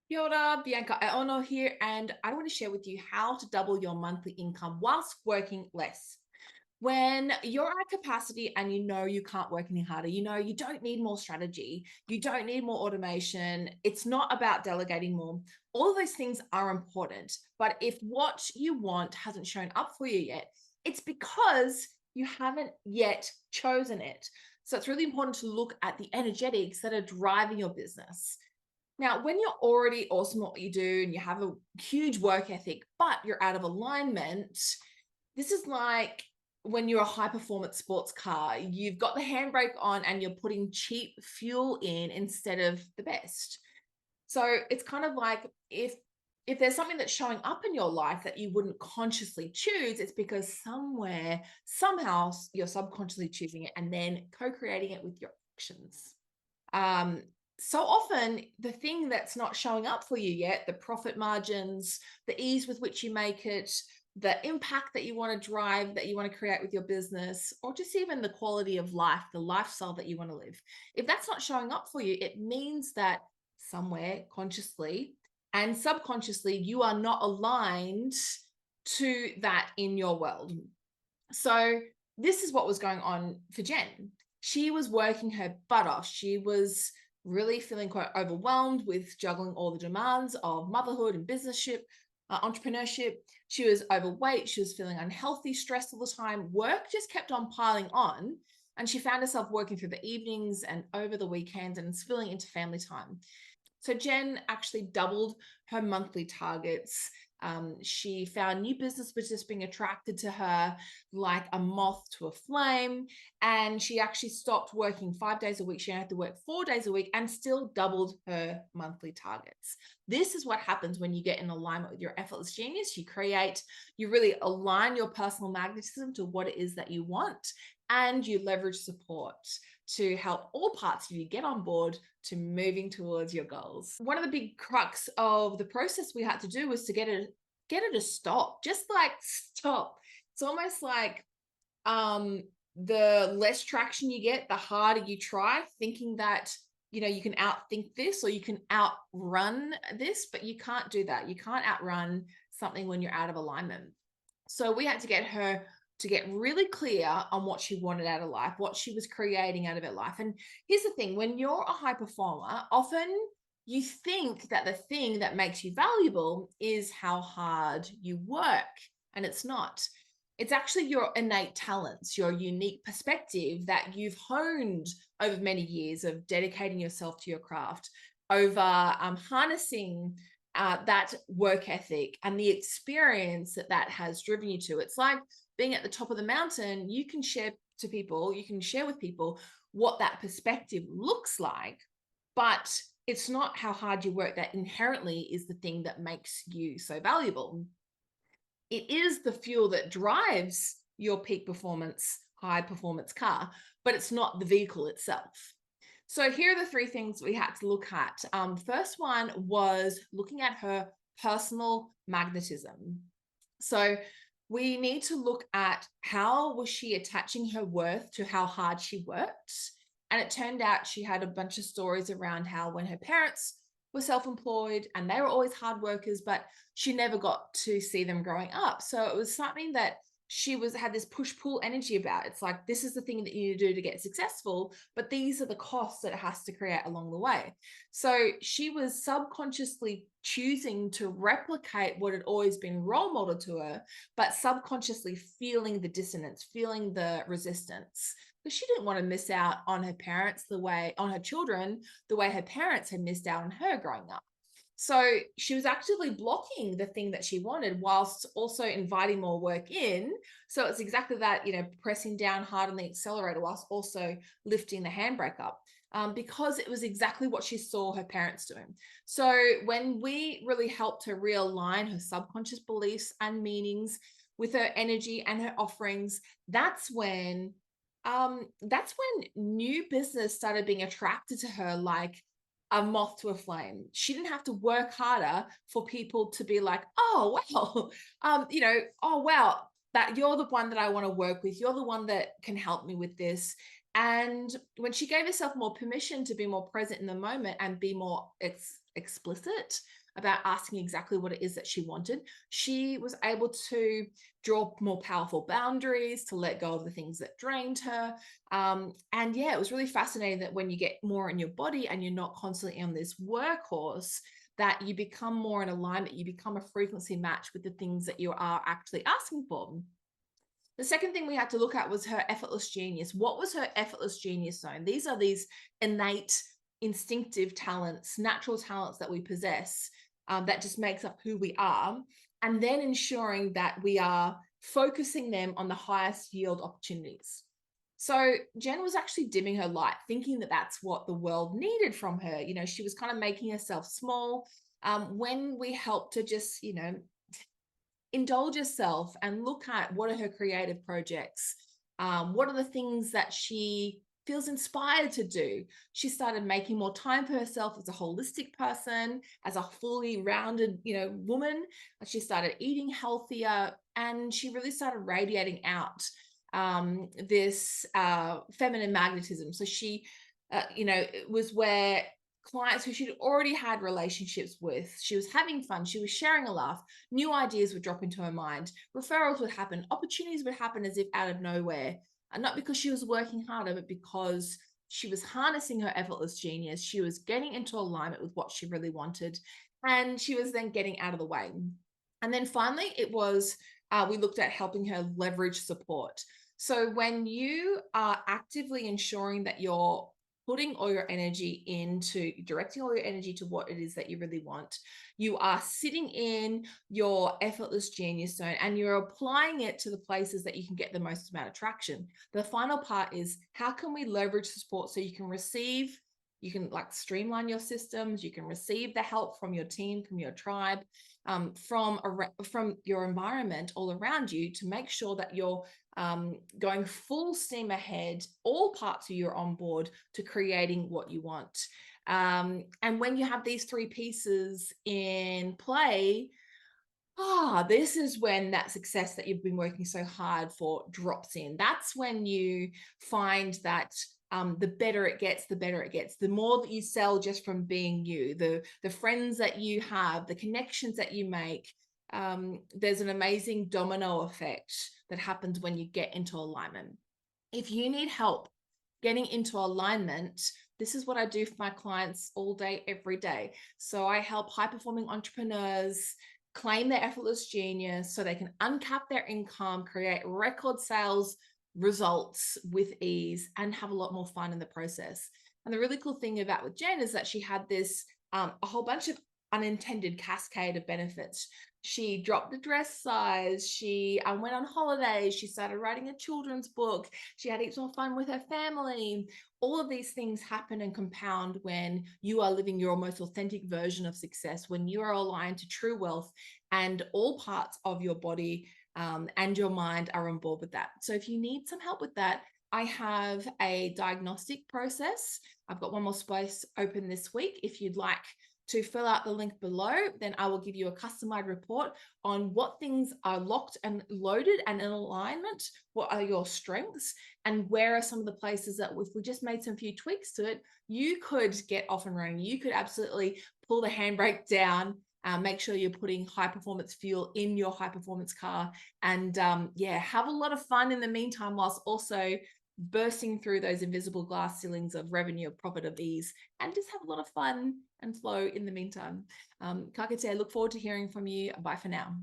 Kia ora, Bianca Aono here, and I want to share with you how to double your monthly income whilst working less. When you're at capacity and you know you can't work any harder, you know you don't need more strategy, you don't need more automation, it's not about delegating more. All of those things are important. But if what you want hasn't shown up for you yet, it's because you haven't yet chosen it. So it's really important to look at the energetics that are driving your business. Now, when you're already awesome at what you do and you have a huge work ethic, but you're out of alignment, this is like when you're a high performance sports car, you've got the handbrake on and you're putting cheap fuel in instead of the best. So it's kind of like if there's something that's showing up in your life that you wouldn't consciously choose, it's because somewhere, somehow you're subconsciously choosing it and then co-creating it with your actions. Um, so often the thing that's not showing up for you yet, the profit margins, the ease with which you make it, the impact that you want to drive, that you want to create with your business, or just even the quality of life, the lifestyle that you want to live. If that's not showing up for you, it means that somewhere consciously and subconsciously, you are not aligned to that in your world. So this is what was going on for Jen. She was working her butt off. She was really feeling quite overwhelmed with juggling all the demands of motherhood and businessship, entrepreneurship. She was overweight. She was feeling unhealthy, stressed all the time. Work just kept on piling on. And she found herself working through the evenings and over the weekends and spilling into family time. So Jen actually doubled her monthly targets. She found new business was just being attracted to her like a moth to a flame. And she actually stopped working 5 days a week. She had to work 4 days a week and still doubled her monthly targets. This is what happens when you get in alignment with your effortless genius. You really align your personal magnetism to what it is that you want, and you leverage support to help all parts of you get on board to moving towards your goals. One of the big crux of the process we had to do was to get it to stop, just like stop. It's almost like the less traction you get, the harder you try, thinking that you can outthink this or you can outrun this, but you can't do that. You can't outrun something when you're out of alignment. So we had to get her to get really clear on what she wanted out of life, what she was creating out of her life. And here's the thing, when you're a high performer, often you think that the thing that makes you valuable is how hard you work, and it's not. It's actually your innate talents, your unique perspective that you've honed over many years of dedicating yourself to your craft, over harnessing that work ethic and the experience that has driven you to. It's like being at the top of the mountain. You can share with people what that perspective looks like, but it's not how hard you work that inherently is the thing that makes you so valuable. It is the fuel that drives your peak performance, high performance car, but it's not the vehicle itself. So here are the three things we had to look at. First one was looking at her personal magnetism. So we need to look at how was she attaching her worth to how hard she worked. And it turned out she had a bunch of stories around how when her parents were self-employed and they were always hard workers, but she never got to see them growing up. So it was something that she had this push-pull energy about. It's like, this is the thing that you need to do to get successful, but these are the costs that it has to create along the way. So she was subconsciously choosing to replicate what had always been role modeled to her, but subconsciously feeling the dissonance, feeling the resistance, because she didn't want to miss out on her parents on her children, the way her parents had missed out on her growing up. So she was actively blocking the thing that she wanted whilst also inviting more work in. So it's exactly that, pressing down hard on the accelerator whilst also lifting the handbrake up. Because it was exactly what she saw her parents doing. So when we really helped her realign her subconscious beliefs and meanings with her energy and her offerings, that's when new business started being attracted to her like a moth to a flame. She didn't have to work harder for people to be like, oh, wow, oh, wow, that you're the one that I want to work with. You're the one that can help me with this. And when she gave herself more permission to be more present in the moment and be more explicit about asking exactly what it is that she wanted, she was able to draw more powerful boundaries, to let go of the things that drained her. And yeah, it was really fascinating that when you get more in your body and you're not constantly on this workhorse, that you become more in alignment, you become a frequency match with the things that you are actually asking for. The second thing we had to look at was her effortless genius. What was her effortless genius zone? These are these innate, instinctive talents, natural talents that we possess, that just makes up who we are. And then ensuring that we are focusing them on the highest yield opportunities. So Jen was actually dimming her light, thinking that that's what the world needed from her. You know, she was kind of making herself small. When we helped her just, indulge yourself and look at what are her creative projects, what are the things that she feels inspired to do. She started making more time for herself as a holistic person, as a fully rounded, woman. She started eating healthier, and she really started radiating out this feminine magnetism. So she, it was where clients who she'd already had relationships with, she was having fun, she was sharing a laugh, new ideas would drop into her mind, referrals would happen, opportunities would happen as if out of nowhere. And not because she was working harder, but because she was harnessing her effortless genius. She was getting into alignment with what she really wanted, and she was then getting out of the way. And then finally, it was we looked at helping her leverage support. So when you are actively ensuring that you're putting all your energy into directing all your energy to what it is that you really want, you are sitting in your effortless genius zone and you're applying it to the places that you can get the most amount of traction. The final part is, how can we leverage support so you can receive, you can like streamline your systems, you can receive the help from your team, from your tribe, from your environment all around you, to make sure that you're going full steam ahead, all parts of you are on board to creating what you want. And when you have these three pieces in play, this is when that success that you've been working so hard for drops in. That's when you find that the better it gets, the better it gets. The more that you sell just from being you, the friends that you have, the connections that you make, there's an amazing domino effect that happens when you get into alignment. If you need help getting into alignment, this is what I do for my clients all day, every day. So I help high-performing entrepreneurs claim their effortless genius so they can uncap their income, create record sales results with ease, and have a lot more fun in the process. And the really cool thing about with Jen is that she had this a whole bunch of unintended cascade of benefits. She dropped the dress size. She went on holidays. She started writing a children's book. She had heaps more fun with her family. All of these things happen and compound when you are living your most authentic version of success, when you are aligned to true wealth, and all parts of your body and your mind are on board with that. So if you need some help with that, I have a diagnostic process. I've got one more space open this week. If you'd like to fill out the link below, then I will give you a customized report on what things are locked and loaded and in alignment, what are your strengths, and where are some of the places that if we just made some few tweaks to it, you could get off and running. You could absolutely pull the handbrake down, make sure you're putting high performance fuel in your high performance car, and have a lot of fun in the meantime, whilst also bursting through those invisible glass ceilings of revenue, of profit, of ease, and just have a lot of fun and flow in the meantime. Kakate, I look forward to hearing from you. Bye for now.